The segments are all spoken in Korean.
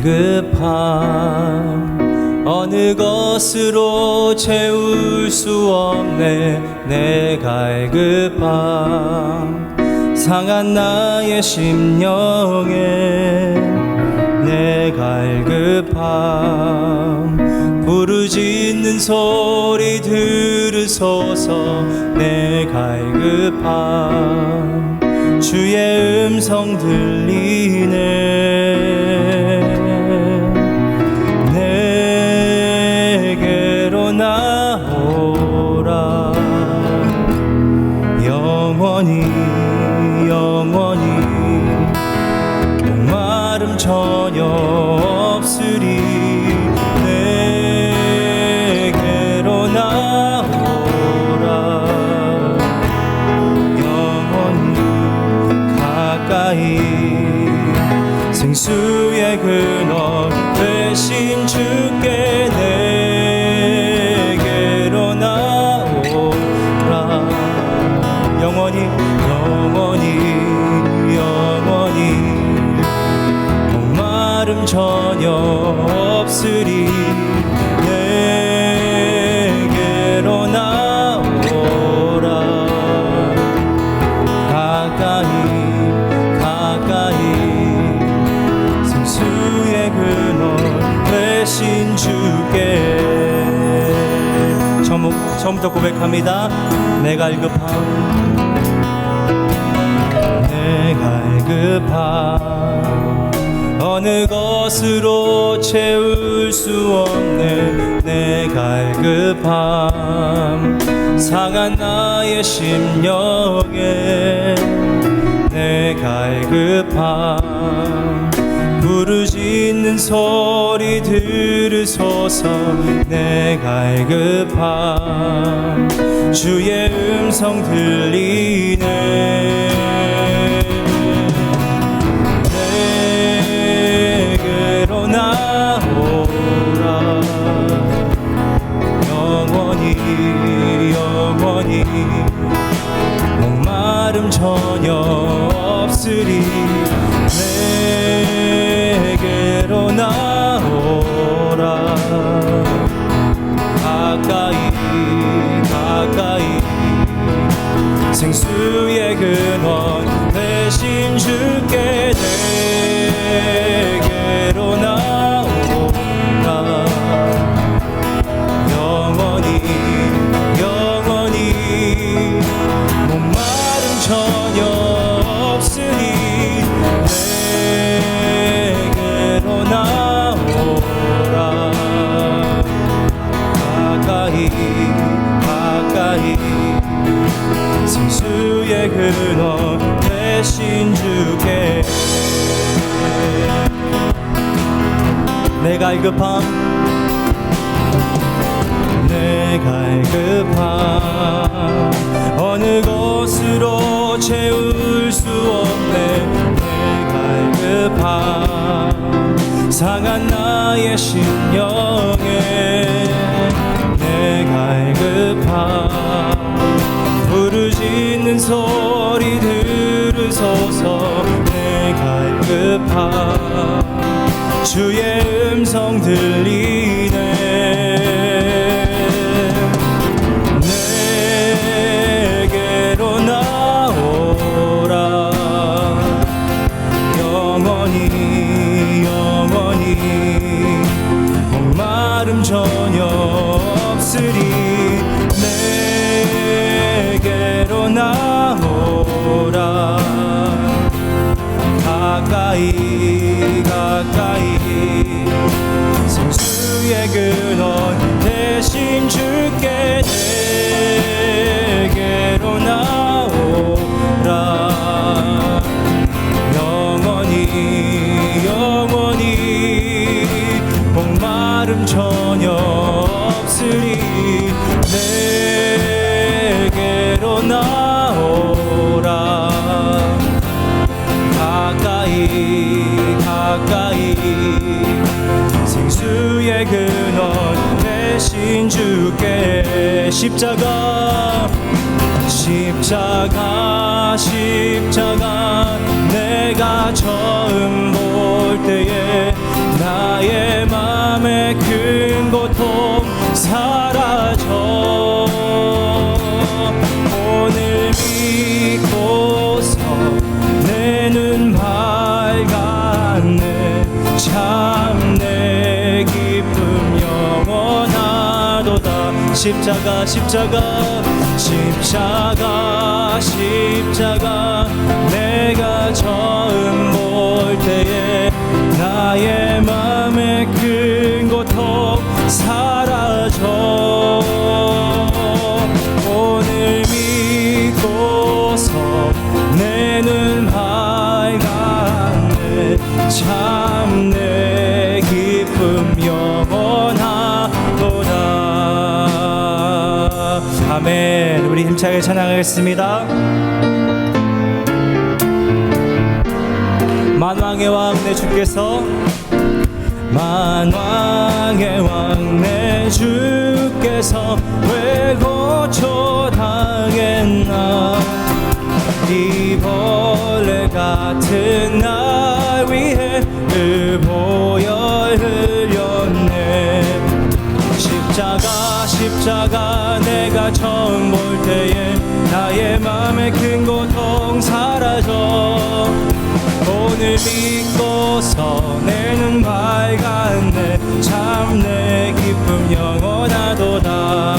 갈급함 어느 것으로 채울 수 없네. 내 갈급함 상한 나의 심령에 내 갈급함 부르짖는 소리 들으소서. 내 갈급함 주의 음성 들리네. 내게로 나오라. 영원히 목마름 전혀 없으리. 내게로 나오라. 영원히 가까이 생수의 근원 되신 주께 내게로 나오라. 영원히 목마름 전혀 없으리. 내게로 나오라. 가까이 생수의 근원 되신 주께. 처음부터 고백합니다. 내 갈급함 어느 것으로 채울 수 없네. 내 갈급함 상한 나의 심령에 내 갈급함 부르짖는 소리 들으소서. 내 갈급함 주의 음성 들리네. 내게로 나오라. 영원히 목마름 전혀 없으리. 내게로 나오라. 가까이 생수의 근원 되신 주께 내게로 나오라. 영원히 목마름 전혀 없으니 내게로 나오라. 가까이 생수의 근원 되신 주께 내 갈급함 어느 것으로 채울 수 없네. 내 갈급함 상한 나의 심령에 내 갈급함 부르짖는 소리 들으소서. 내 갈급함 주의 음성 들리네. 내게로 나오라. 영원히 목마름 전혀 없으리. 내게로 나오라. 가까이 생수의 근원 되신 주께 내게로 나오라. 영원히 목마름 전혀 없으리. 내게로 나오라. 가까이 생수의 근원 되신 주께 십자가 십자가 십자가 내가 처음 볼 때에 나의 맘의 큰 고통 사라져 오늘 믿고서 내 눈 밝았네 참 내 기쁨 영원하도다 십자가 십자가 십자가 십자가 내가 처음 볼 때에 나의 맘의 큰 고통 사라져 오늘 믿고서 내 눈 밝았네 참 내 기쁨 영원하도다 아멘. 우리 힘차게 찬양하겠습니다. 만왕의 왕 내 주께서 만왕의 왕 내 주께서 왜 고초당했나 이 벌레 같은 날 위해 그 보혈 흘렸네 십자가 십자가 내가 처음 볼 때에 나의 맘의 큰 고통 사라져 오늘 믿고서 내 눈 밝았네 참 내 기쁨 영원하도다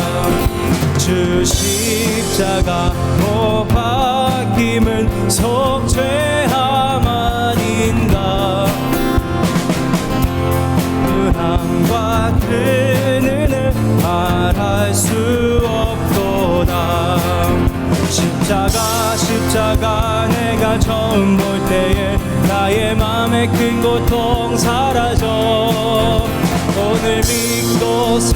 주 십자가 못 박힘은 속죄함 아닌가 은함과 큰 은혜 말할 수 없도다 십자가 십자가 내가 처음 볼 때에 나의 맘의 큰 고통 사라져 오늘 믿고서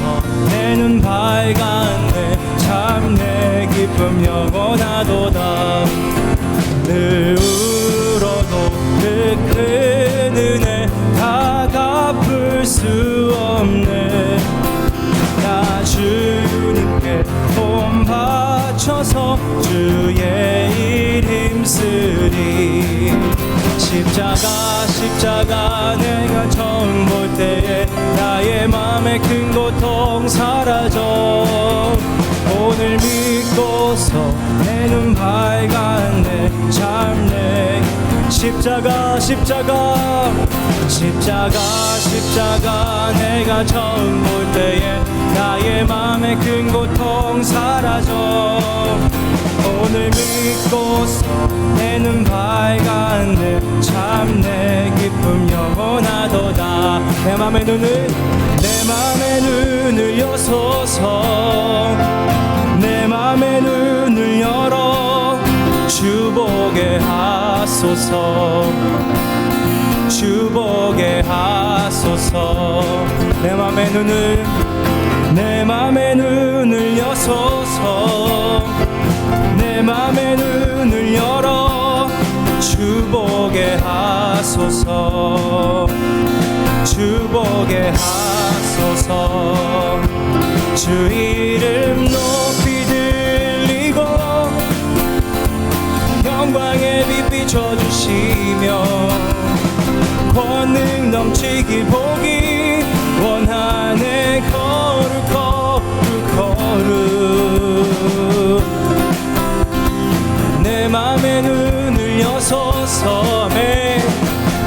내 눈 밝았네 참 내 기쁨 영원하도다 늘 울어도 그 큰 은혜 다 갚을 수 없네 나 주님께 돈 바쳐서 주의 일 힘쓰리 십자가 십자가 내가 처음 볼 때에 나의 맘의 큰 고통 사라져 오늘 믿고서 내 눈 밝았네 참 내 십자가 십자가 십자가 십자가 내가 처음 볼 때에 나의 맘의 큰 고통 사라져 오늘 믿고서 내 눈 밝았네 참 내 기쁨 영원하도다 내 맘의 눈을 여소서 내 맘의 눈을 열어 주보게 하소서 주보게 하소서 내 맘의 눈을 여소서 내 맘의 눈을 열어 주보게 하소서 주보게 하소서 주 이름 높이 들리고 영광의 빛 비춰주시며 권능 넘치길 보기 원하네 거룩 내 맘의 눈을 여소서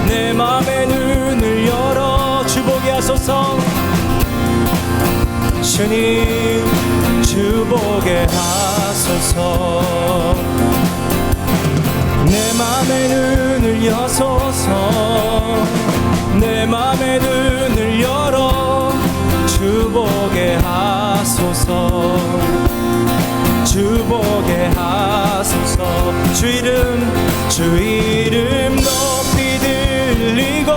내 맘의 눈을 열어 주보게 하소서 주님 주보게 하소서 내 맘의 눈을 여소서 내 맘의 눈을 열어 주보게 하소서 주보게 하소서 주 이름 높이 들리고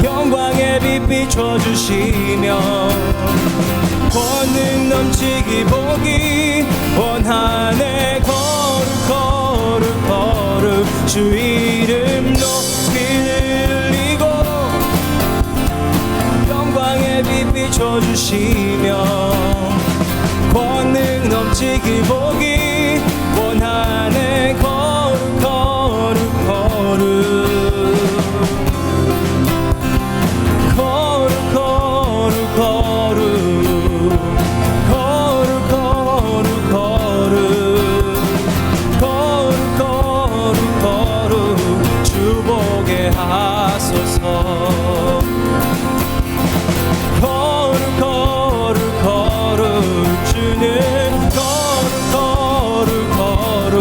영광의 빛 비춰주시며 권능 넘치기 보기 원하네 거룩 주 이름 높이 들리고 영광의 빛 비춰주시며 권능 넘치기 보기 원하네. 거룩 거룩 거룩 거룩 거룩 거룩 거룩 거룩 거룩 거룩 거룩 주보게 하소서. 거룩 거룩 거룩 주는 거룩 거룩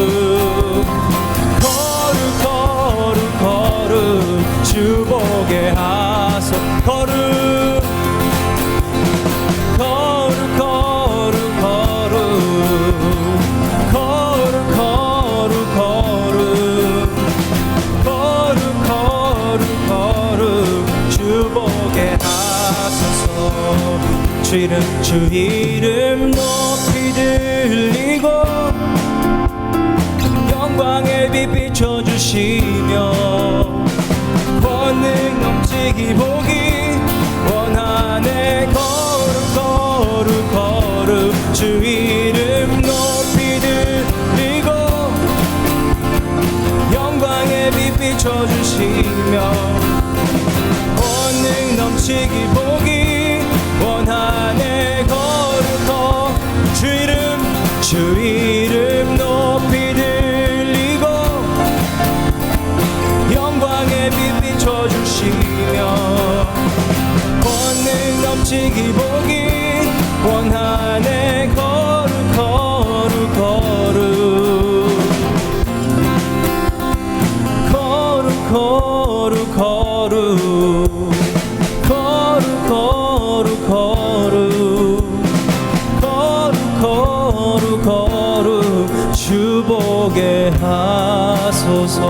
거룩 거룩 거룩 주보게 하소. 거룩 거룩 거룩 거룩 거룩 거룩 거룩 거룩 주보게 하소서. 주 이름 높이 들리고 영광의 빛 비춰주시며 권능 넘치기 보기 원하네. 거룩 거룩 거룩 주 이름 높이 들리고 영광의 빛 비춰주시며 권능 넘치기 보기 원하네. 거룩 거룩 주 이름 높이 들리고 영광의 빛 비춰주시며 권능 넘치기 보기 원하네. 거룩 거룩 거룩 거룩 거룩 거룩 거룩 거룩 거룩 주보게 하소서.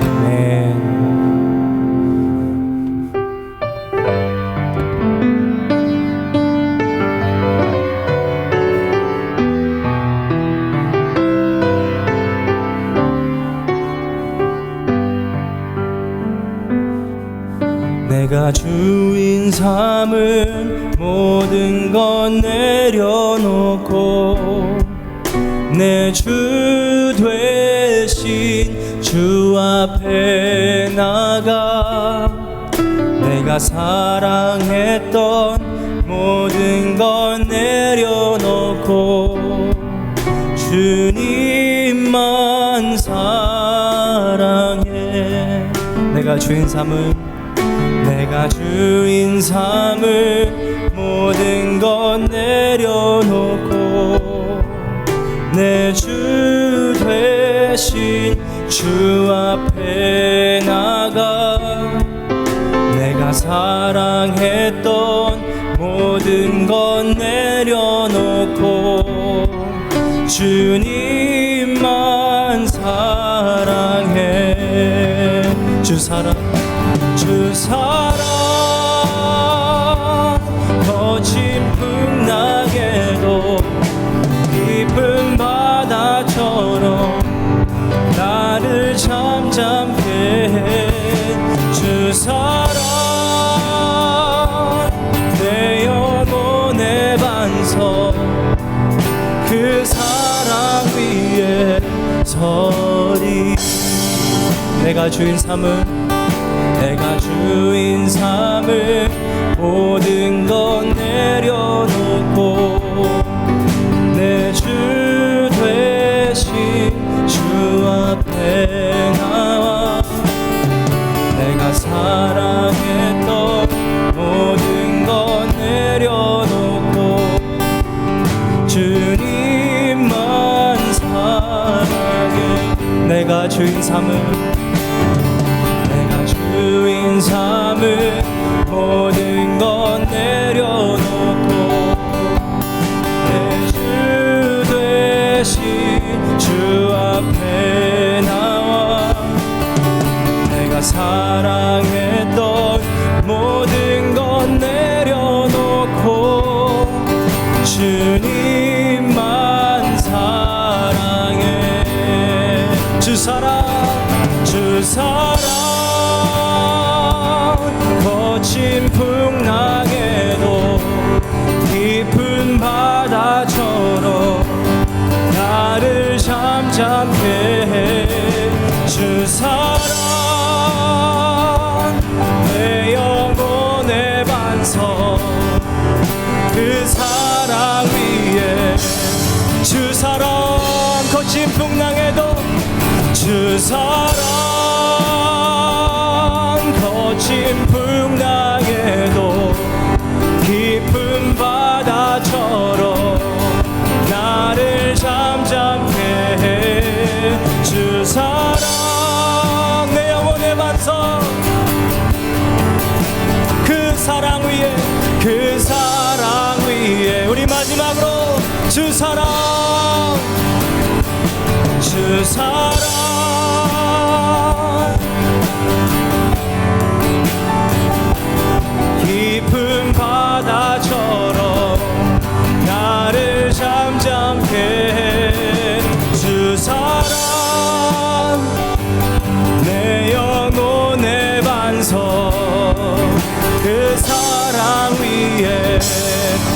아멘. 내가 주인 삼은 모든 것 내려놓고 내 주 되신 주 앞에 나가 내가 사랑했던 모든 것 내려놓고 주님만 사랑해. 내가 주인 삼은 모든 것 내려놓고 내 주 되신 주 앞에 나가 내가 사랑했던 모든 것 내려놓고 주님만 사랑해. 주 사랑 거친 풍랑에도 깊은 바다처럼 나를 잠잠케 해. 주 사랑 내 영혼의 반석 그 사랑 위에 서리. 내가 주인 삼은 모든 것 내려놓고 내 주 되신 주 앞에 나와 내가 사랑했던 모든 것 내려놓고 주님만 사랑해. 내가 주인 삼은 모든 것 내려놓고 내 주 되신 주 앞에 나와 내가 사랑했던 모든 것 내려놓고 주님만 사랑해. 주 사랑 거친 풍랑에도 잠잠케 해 주 사랑 내 영혼의 반석 그 사랑 위에 주 사랑 거친 풍랑에도 주 사랑 거친 풍랑에도 깊은 바다처럼 나를 잠잠케 해 주 사랑 내 영혼의 반석 그 사랑 위에 그 사랑 위에 우리 마지막으로 주 사랑 주 사랑 깊은 바다처럼 나를 잠잠케 해 주 사랑 내 영혼의 반석 그 사랑 위에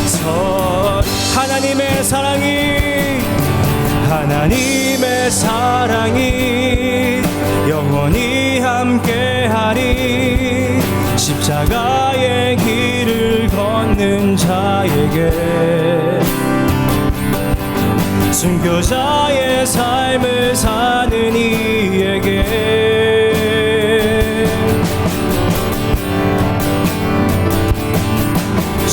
서 하나님의 사랑이 영원히 함께하리 십자가의 길을 걷는 자에게 순교자의 삶을 사는 이에게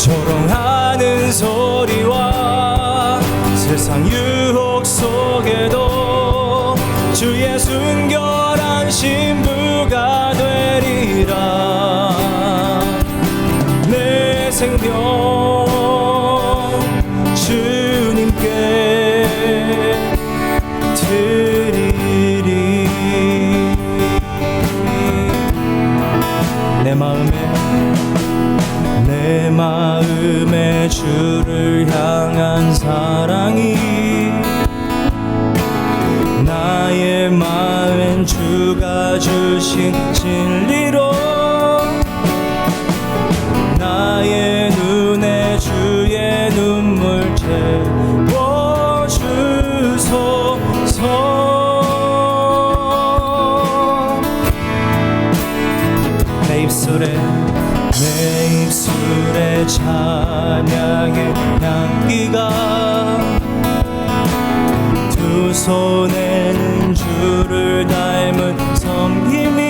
조롱하는 소리와 세상 유혹 속에도 주의 순결한 신부가 되리라 내 생명 주님께 드리리 내 마음에 주를 향한 사랑이 나의 마음엔 주가 주신 진리로 나의 눈에 주의 눈물 채워주소서 내 입술에 찬양의 향기가 두 손에는 주를 닮은 섬김이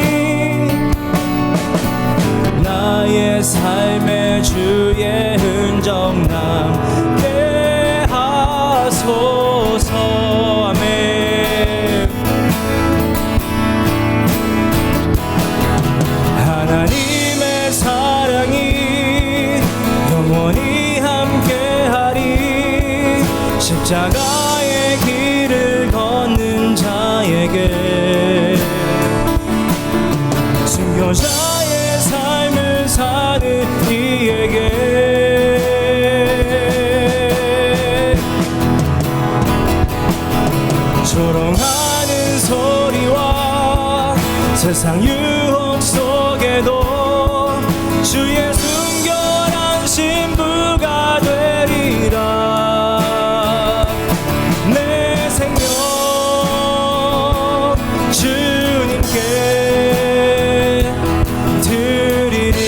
나의 삶에 주의 흔적 남게 하소서 아멘 하나님의 사랑이 영원히 함께하리 십자가의 길을 걷는 자에게 순교자의 삶을 사는 이에게 조롱하는 소리와 세상 유혹 속에도 주의 순결한 신부가 되리라 내 생명 주님께 드리리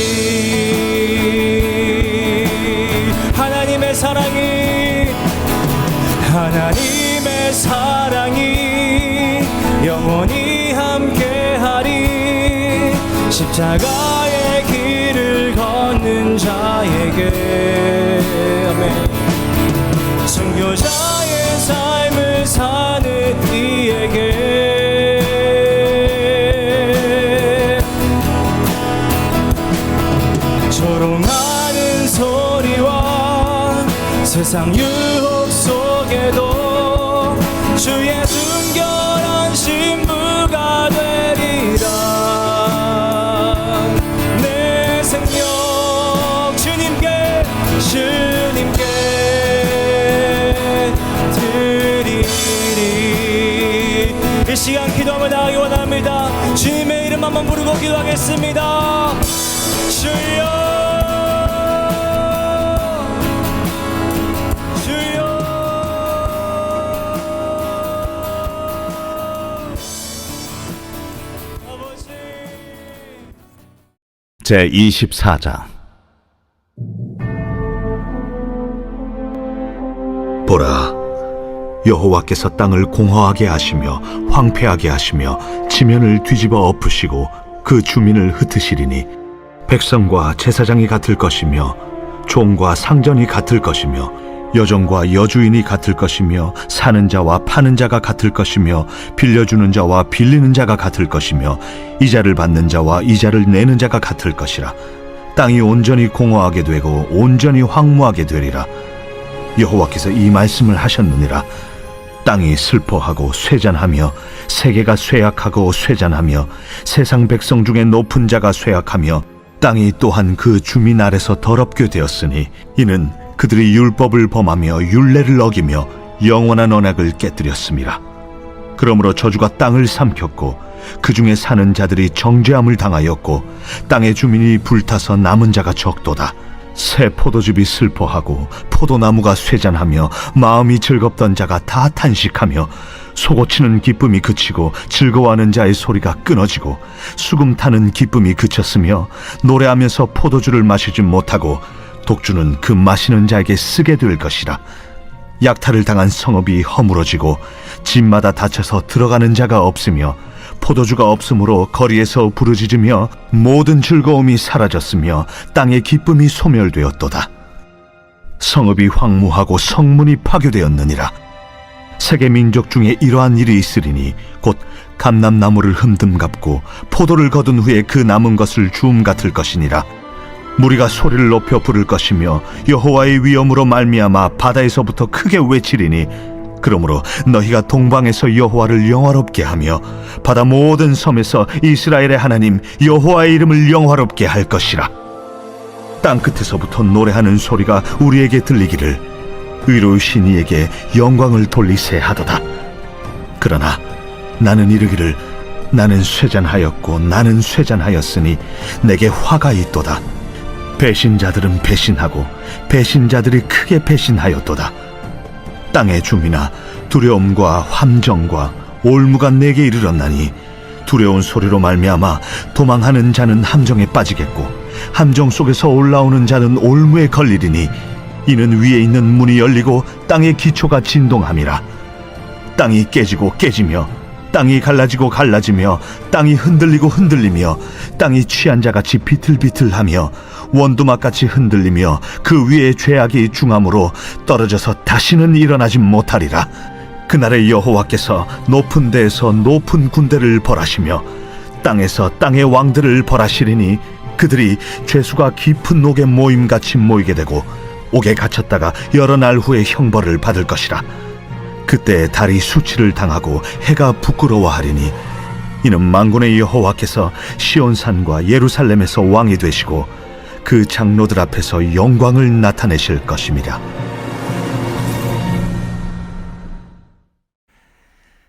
하나님의 사랑이 영원히 함께하리 십자가의 길을 걷는 자에게 아멘 순교자의 삶을 사는 이에게 조롱하는 소리와 세상 유혹 속에도 주의 순결한 신부가 되리라 내 생명 주님께 드리리 이 시간 기도함을 나가기 원합니다 주님의 이름 한번 부르고 기도하겠습니다 주여 제24장. 보라, 여호와께서 땅을 공허하게 하시며 황폐하게 하시며 지면을 뒤집어 엎으시고 그 주민을 흩으시리니 백성과 제사장이 같을 것이며 종과 상전이 같을 것이며 여종과 여주인이 같을 것이며 사는 자와 파는 자가 같을 것이며 빌려주는 자와 빌리는 자가 같을 것이며 이자를 받는 자와 이자를 내는 자가 같을 것이라. 땅이 온전히 공허하게 되고 온전히 황무하게 되리라. 여호와께서 이 말씀을 하셨느니라. 땅이 슬퍼하고 쇠잔하며 세계가 쇠약하고 쇠잔하며 세상 백성 중에 높은 자가 쇠약하며 땅이 또한 그 주민 아래서 더럽게 되었으니 이는 그들이 율법을 범하며 율례를 어기며 영원한 언약을 깨뜨렸습니다. 그러므로 저주가 땅을 삼켰고 그 중에 사는 자들이 정죄함을 당하였고 땅의 주민이 불타서 남은 자가 적도다. 새 포도즙이 슬퍼하고 포도나무가 쇠잔하며 마음이 즐겁던 자가 다 탄식하며 소고치는 기쁨이 그치고 즐거워하는 자의 소리가 끊어지고 수금 타는 기쁨이 그쳤으며 노래하면서 포도주를 마시지 못하고 독주는 그 마시는 자에게 쓰게 될 것이라. 약탈을 당한 성읍이 허물어지고 집마다 닫혀서 들어가는 자가 없으며 포도주가 없으므로 거리에서 부르짖으며 모든 즐거움이 사라졌으며 땅의 기쁨이 소멸되었도다. 성읍이 황무하고 성문이 파괴되었느니라. 세계 민족 중에 이러한 일이 있으리니 곧 감람나무를 흠듬 갚고 포도를 거둔 후에 그 남은 것을 주움 같을 것이니라. 무리가 소리를 높여 부를 것이며 여호와의 위엄으로 말미암아 바다에서부터 크게 외치리니 그러므로 너희가 동방에서 여호와를 영화롭게 하며 바다 모든 섬에서 이스라엘의 하나님 여호와의 이름을 영화롭게 할 것이라. 땅 끝에서부터 노래하는 소리가 우리에게 들리기를 의로우신 이에게 영광을 돌리세 하도다. 그러나 나는 이르기를 나는 쇠잔하였고 나는 쇠잔하였으니 내게 화가 있도다. 배신자들은 배신하고 배신자들이 크게 배신하였도다. 땅의 주민아, 두려움과 함정과 올무가 내게 이르렀나니 두려운 소리로 말미암아 도망하는 자는 함정에 빠지겠고 함정 속에서 올라오는 자는 올무에 걸리리니 이는 위에 있는 문이 열리고 땅의 기초가 진동함이라. 땅이 깨지고 깨지며 땅이 갈라지고 갈라지며 땅이 흔들리고 흔들리며 땅이 취한 자같이 비틀비틀하며 원두막같이 흔들리며 그 위에 죄악이 중함으로 떨어져서 다시는 일어나지 못하리라. 그날에 여호와께서 높은 데에서 높은 군대를 벌하시며 땅에서 땅의 왕들을 벌하시리니 그들이 죄수가 깊은 옥에 모임같이 모이게 되고 옥에 갇혔다가 여러 날 후에 형벌을 받을 것이라. 그때 달이 수치를 당하고 해가 부끄러워하리니 이는 만군의 여호와께서 시온산과 예루살렘에서 왕이 되시고 그 장로들 앞에서 영광을 나타내실 것입니다.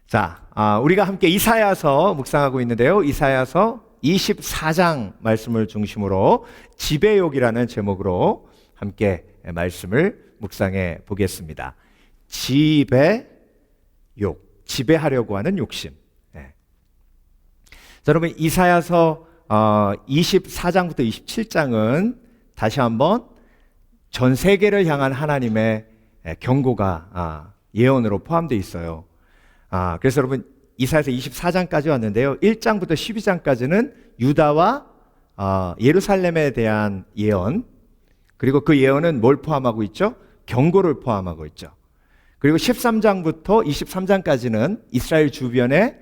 자, 우리가 함께 이사야서 묵상하고 있는데요. 이사야서 24장 말씀을 중심으로 지배욕이라는 제목으로 함께 말씀을 묵상해 보겠습니다. 지배욕, 지배하려고 하는 욕심. 네. 자, 여러분 이사야서 24장부터 27장은 다시 한번 전 세계를 향한 하나님의 경고가 예언으로 포함되어 있어요. 그래서 여러분 이사야서 24장까지 왔는데요. 1장부터 12장까지는 유다와 예루살렘에 대한 예언, 그리고 그 예언은 뭘 포함하고 있죠? 경고를 포함하고 있죠. 그리고 13장부터 23장까지는 이스라엘 주변의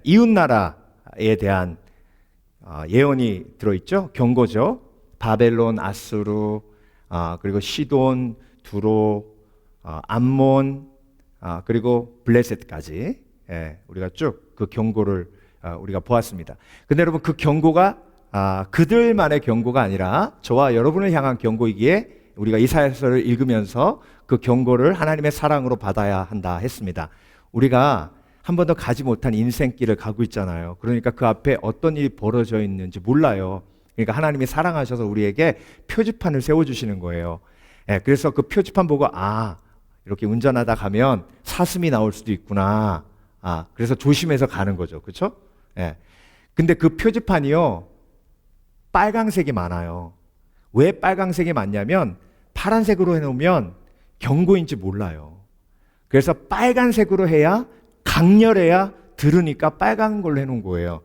이웃나라에 대한 예언이 들어있죠. 경고죠. 바벨론, 아수르, 그리고 시돈, 두로, 암몬, 그리고 블레셋까지 우리가 쭉 그 경고를 우리가 보았습니다. 근데 여러분 그 경고가 그들만의 경고가 아니라 저와 여러분을 향한 경고이기에 우리가 이사야서를 읽으면서 그 경고를 하나님의 사랑으로 받아야 한다 했습니다. 우리가 한 번도 가지 못한 인생길을 가고 있잖아요. 그러니까 그 앞에 어떤 일이 벌어져 있는지 몰라요. 그러니까 하나님이 사랑하셔서 우리에게 표지판을 세워주시는 거예요. 그래서 그 표지판 보고 이렇게 운전하다 가면 사슴이 나올 수도 있구나. 그래서 조심해서 가는 거죠. 그렇죠? 근데 그 표지판이요 빨강색이 많아요. 왜 빨강색이 많냐면 파란색으로 해놓으면 경고인지 몰라요. 그래서 빨간색으로 해야 강렬해야 들으니까 빨간 걸로 해놓은 거예요.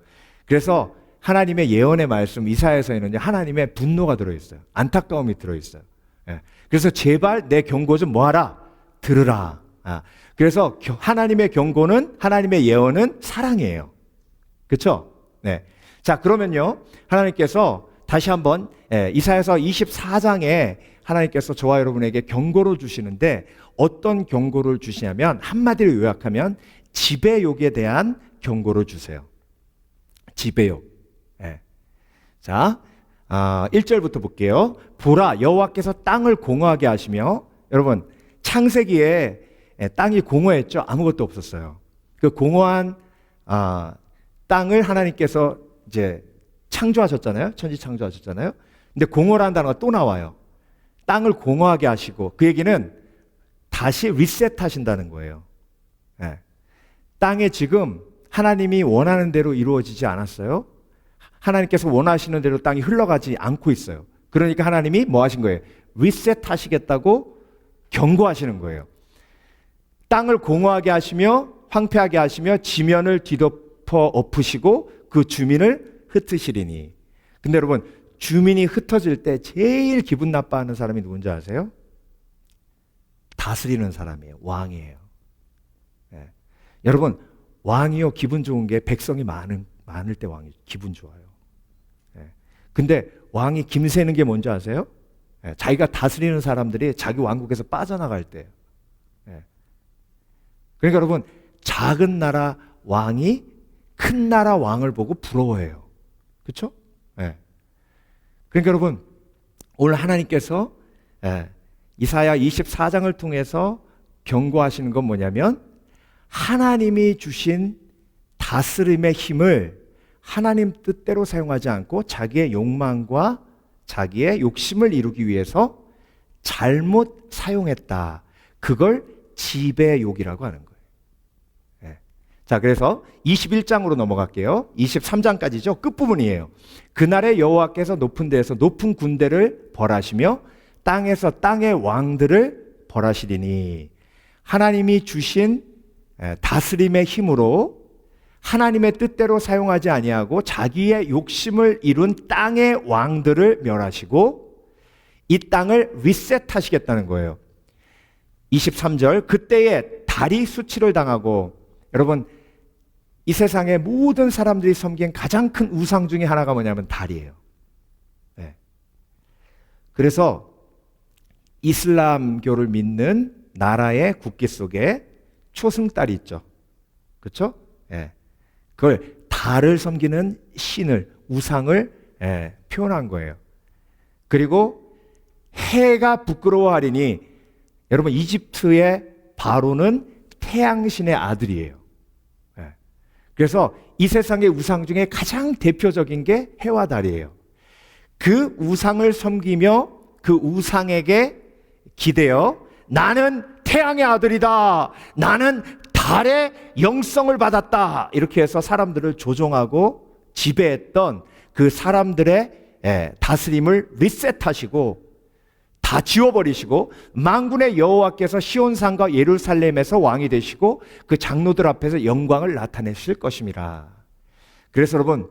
그래서 하나님의 예언의 말씀 이사야서에는요, 하나님의 분노가 들어있어요. 안타까움이 들어있어요. 예. 그래서 제발 내 경고 좀 뭐하라? 들으라. 그래서 하나님의 경고는, 하나님의 예언은 사랑이에요. 그렇죠? 네. 자, 그러면요, 하나님께서 다시 한번 이사야서 24장에 하나님께서 저와 여러분에게 경고를 주시는데 어떤 경고를 주시냐면 한마디로 요약하면 지배욕에 대한 경고를 주세요. 지배욕. 예. 자, 1절부터 볼게요. 보라, 여호와께서 땅을 공허하게 하시며, 여러분 창세기에 땅이 공허했죠. 아무것도 없었어요. 그 공허한 땅을 하나님께서 이제 창조하셨잖아요. 천지 창조하셨잖아요. 근데 공허라는 단어가 또 나와요. 땅을 공허하게 하시고, 그 얘기는 다시 리셋하신다는 거예요. 예. 땅에 지금 하나님이 원하는 대로 이루어지지 않았어요. 하나님께서 원하시는 대로 땅이 흘러가지 않고 있어요. 그러니까 하나님이 뭐 하신 거예요? 리셋하시겠다고 경고하시는 거예요. 땅을 공허하게 하시며 황폐하게 하시며 지면을 뒤덮어 엎으시고 그 주민을 흩으시리니. 근데 여러분, 주민이 흩어질 때 제일 기분 나빠하는 사람이 누군지 아세요? 다스리는 사람이에요. 왕이에요. 예. 여러분, 왕이요, 기분 좋은 게 백성이 많을 때 왕이 기분 좋아요. 예. 근데 왕이 김새는 게 뭔지 아세요? 예. 자기가 다스리는 사람들이 자기 왕국에서 빠져나갈 때예요. 예. 그러니까 여러분, 작은 나라 왕이 큰 나라 왕을 보고 부러워해요. 그렇죠? 예. 그러니까 여러분, 오늘 하나님께서 이사야 24장을 통해서 경고하시는 건 뭐냐면 하나님이 주신 다스림의 힘을 하나님 뜻대로 사용하지 않고 자기의 욕망과 자기의 욕심을 이루기 위해서 잘못 사용했다. 그걸 지배욕이라고 하는 거예요. 자, 그래서 21장으로 넘어갈게요. 23장까지죠. 끝부분이에요. 그날에 여호와께서 높은 데에서 높은 군대를 벌하시며 땅에서 땅의 왕들을 벌하시리니. 하나님이 주신 다스림의 힘으로 하나님의 뜻대로 사용하지 아니하고 자기의 욕심을 이룬 땅의 왕들을 멸하시고 이 땅을 리셋하시겠다는 거예요. 23절, 그때에 달이 수치를 당하고, 여러분, 이 세상의 모든 사람들이 섬긴 가장 큰 우상 중에 하나가 뭐냐면 달이에요. 네. 그래서 이슬람교를 믿는 나라의 국기 속에 초승달이 있죠. 그렇죠? 네. 그걸 달을 섬기는 신을, 우상을 표현한 거예요. 그리고 해가 부끄러워하리니, 여러분, 이집트의 바로는 태양신의 아들이에요. 그래서 이 세상의 우상 중에 가장 대표적인 게 해와 달이에요. 그 우상을 섬기며 그 우상에게 기대어 나는 태양의 아들이다, 나는 달의 영성을 받았다, 이렇게 해서 사람들을 조종하고 지배했던 그 사람들의 다스림을 리셋하시고 다 지워버리시고 만군의 여호와께서 시온산과 예루살렘에서 왕이 되시고 그 장로들 앞에서 영광을 나타내실 것임이라. 그래서 여러분,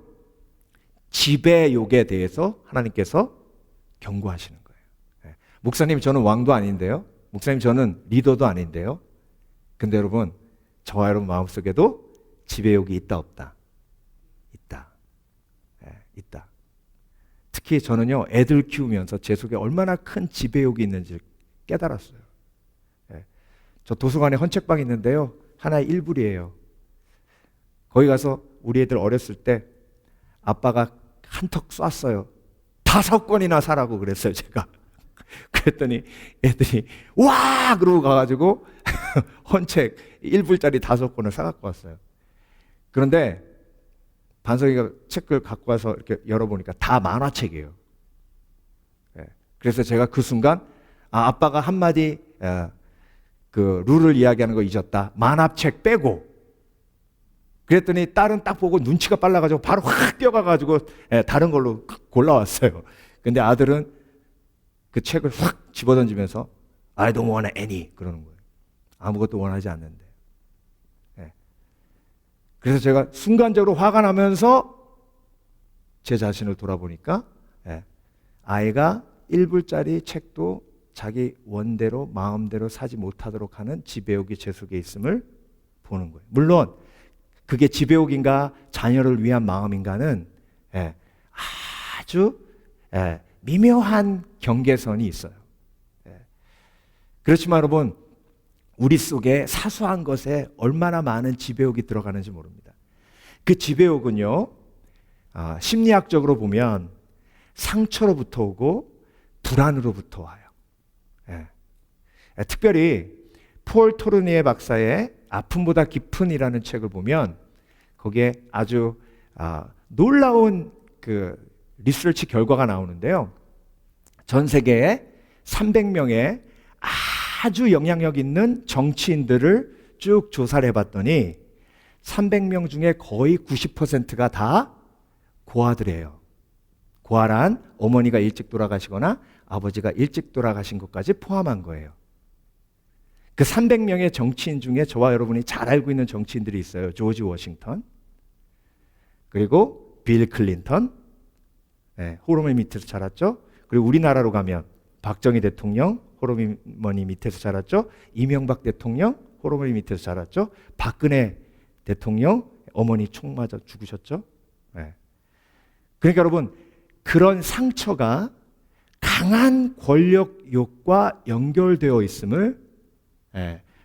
지배욕에 대해서 하나님께서 경고하시는 거예요. 목사님, 저는 왕도 아닌데요. 목사님, 저는 리더도 아닌데요. 근데 여러분, 저와 여러분 마음속에도 지배욕이 있다 없다? 있다. 있다. 특히 저는요, 애들 키우면서 제 속에 얼마나 큰 지배욕이 있는지 깨달았어요. 저 도서관에 헌책방이 있는데요, 하나의 일부리예요. 거기 가서 우리 애들 어렸을 때 아빠가 한턱 쐈어요. 5권이나 사라고 그랬어요, 제가. 그랬더니 애들이 와! 그러고 가가지고 헌책 1불짜리 5권을 사갖고 왔어요. 그런데 반석이가 책을 갖고 와서 이렇게 열어보니까 다 만화책이에요. 그래서 제가 그 순간 아빠가 한마디 그 룰을 이야기하는 거 잊었다. 만화책 빼고. 그랬더니 딸은 딱 보고 눈치가 빨라가지고 바로 확 뛰어가가지고 다른 걸로 골라왔어요. 근데 아들은 그 책을 확 집어던지면서 I don't want any 그러는 거예요. 아무것도 원하지 않는데. 예. 그래서 제가 순간적으로 화가 나면서 제 자신을 돌아보니까 아이가 1불짜리 책도 자기 원대로 마음대로 사지 못하도록 하는 지배욕이 제 속에 있음을 보는 거예요. 물론 그게 지배욕인가 자녀를 위한 마음인가는 아주 미묘한 경계선이 있어요. 그렇지만 여러분, 우리 속에 사소한 것에 얼마나 많은 지배욕이 들어가는지 모릅니다. 그 지배욕은요, 심리학적으로 보면 상처로부터 오고 불안으로부터 와요. 특별히 폴 토르니에 박사의 아픔보다 깊은이라는 책을 보면 거기에 아주 놀라운 그 리서치 결과가 나오는데요. 전 세계에 300명의 아주 영향력 있는 정치인들을 쭉 조사를 해봤더니 300명 중에 거의 90%가 다 고아들이에요. 고아란 어머니가 일찍 돌아가시거나 아버지가 일찍 돌아가신 것까지 포함한 거예요. 그 300명의 정치인 중에 저와 여러분이 잘 알고 있는 정치인들이 있어요. 조지 워싱턴, 그리고 빌 클린턴, 호르몬 밑에서 자랐죠. 그리고 우리나라로 가면 박정희 대통령, 호르몬 밑에서 자랐죠. 이명박 대통령, 호르몬 밑에서 자랐죠. 박근혜 대통령, 어머니 총 맞아 죽으셨죠. 그러니까 여러분, 그런 상처가 강한 권력욕과 연결되어 있음을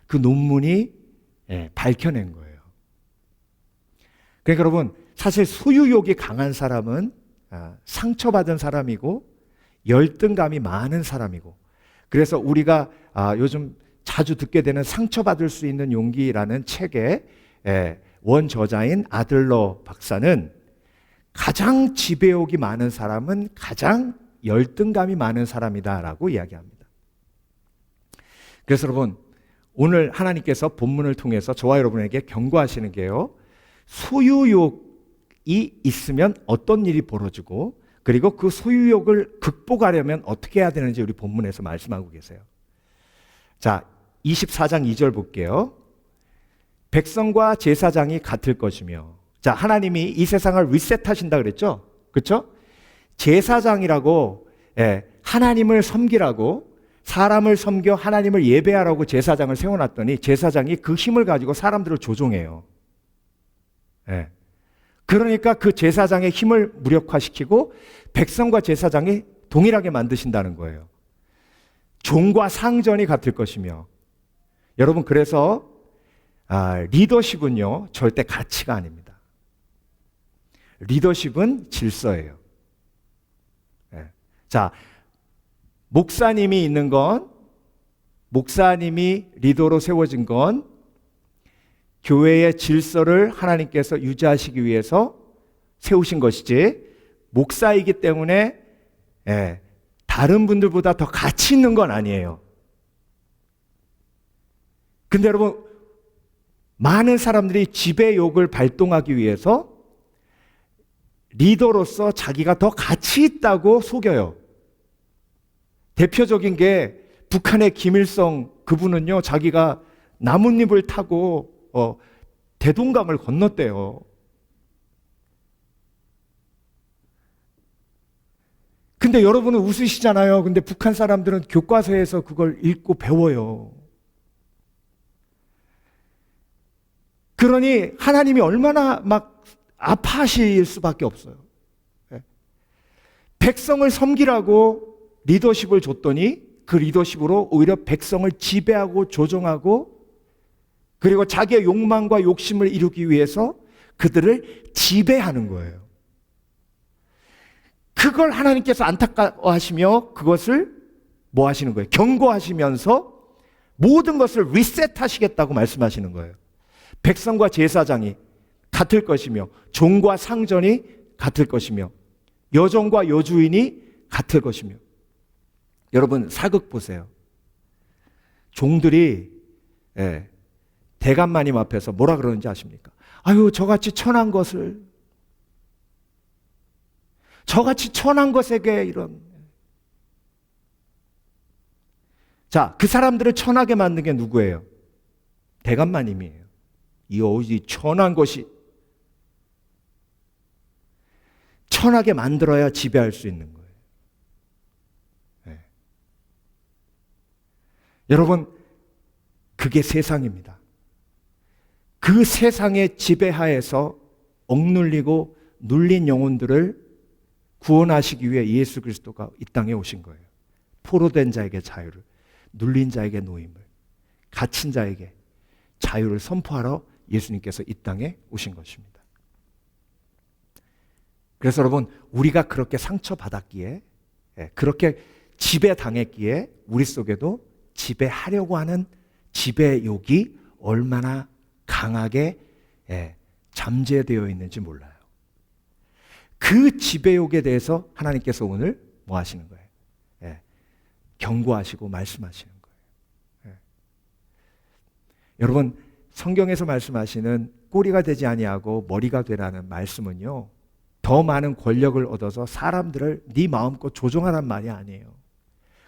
그 논문이 밝혀낸 거예요. 그러니까 여러분, 사실 소유욕이 강한 사람은 상처받은 사람이고 열등감이 많은 사람이고, 그래서 우리가 요즘 자주 듣게 되는 상처받을 수 있는 용기라는 책의 원저자인 아들러 박사는 가장 지배욕이 많은 사람은 가장 열등감이 많은 사람이다라고 이야기합니다. 그래서 여러분, 오늘 하나님께서 본문을 통해서 저와 여러분에게 경고하시는 게요, 소유욕이 있으면 어떤 일이 벌어지고, 그리고 그 소유욕을 극복하려면 어떻게 해야 되는지 우리 본문에서 말씀하고 계세요. 자, 24장 2절 볼게요. 백성과 제사장이 같을 것이며, 자, 하나님이 이 세상을 리셋하신다 그랬죠? 그렇죠? 제사장이라고, 하나님을 섬기라고, 사람을 섬겨 하나님을 예배하라고 제사장을 세워놨더니 제사장이 그 힘을 가지고 사람들을 조종해요. 그러니까 그 제사장의 힘을 무력화시키고 백성과 제사장이 동일하게 만드신다는 거예요. 종과 상전이 같을 것이며, 여러분, 그래서 리더십은요 절대 가치가 아닙니다. 리더십은 질서예요. 자, 목사님이 있는 건, 목사님이 리더로 세워진 건 교회의 질서를 하나님께서 유지하시기 위해서 세우신 것이지, 목사이기 때문에 다른 분들보다 더 가치 있는 건 아니에요. 근데 여러분, 많은 사람들이 지배욕을 발동하기 위해서 리더로서 자기가 더 가치 있다고 속여요. 대표적인 게 북한의 김일성, 그분은요 자기가 나뭇잎을 타고 대동강을 건넜대요. 근데 여러분은 웃으시잖아요. 근데 북한 사람들은 교과서에서 그걸 읽고 배워요. 그러니 하나님이 얼마나 막 아파하실 수밖에 없어요. 백성을 섬기라고 리더십을 줬더니 그 리더십으로 오히려 백성을 지배하고 조종하고, 그리고 자기의 욕망과 욕심을 이루기 위해서 그들을 지배하는 거예요. 그걸 하나님께서 안타까워하시며 그것을 뭐 하시는 거예요? 경고하시면서 모든 것을 리셋하시겠다고 말씀하시는 거예요. 백성과 제사장이 같을 것이며, 종과 상전이 같을 것이며, 여종과 여주인이 같을 것이며. 여러분, 사극 보세요. 종들이 대감마님 앞에서 뭐라 그러는지 아십니까? 아유, 저같이 천한 것을, 저같이 천한 것에게 이런. 자, 그 사람들을 천하게 만든 게 누구예요? 대감마님이에요. 이 천한 것이 천하게 만들어야 지배할 수 있는 거예요. 네. 여러분, 그게 세상입니다. 그 세상의 지배하에서 억눌리고 눌린 영혼들을 구원하시기 위해 예수 그리스도가 이 땅에 오신 거예요. 포로된 자에게 자유를, 눌린 자에게 노임을, 갇힌 자에게 자유를 선포하러 예수님께서 이 땅에 오신 것입니다. 그래서 여러분, 우리가 그렇게 상처받았기에, 그렇게 지배당했기에 우리 속에도 지배하려고 하는 지배욕이 얼마나 강하게 잠재되어 있는지 몰라요. 그 지배욕에 대해서 하나님께서 오늘 뭐 하시는 거예요? 경고하시고 말씀하시는 거예요. 여러분, 성경에서 말씀하시는 꼬리가 되지 아니하고 머리가 되라는 말씀은요, 더 많은 권력을 얻어서 사람들을 네 마음껏 조종하란 말이 아니에요.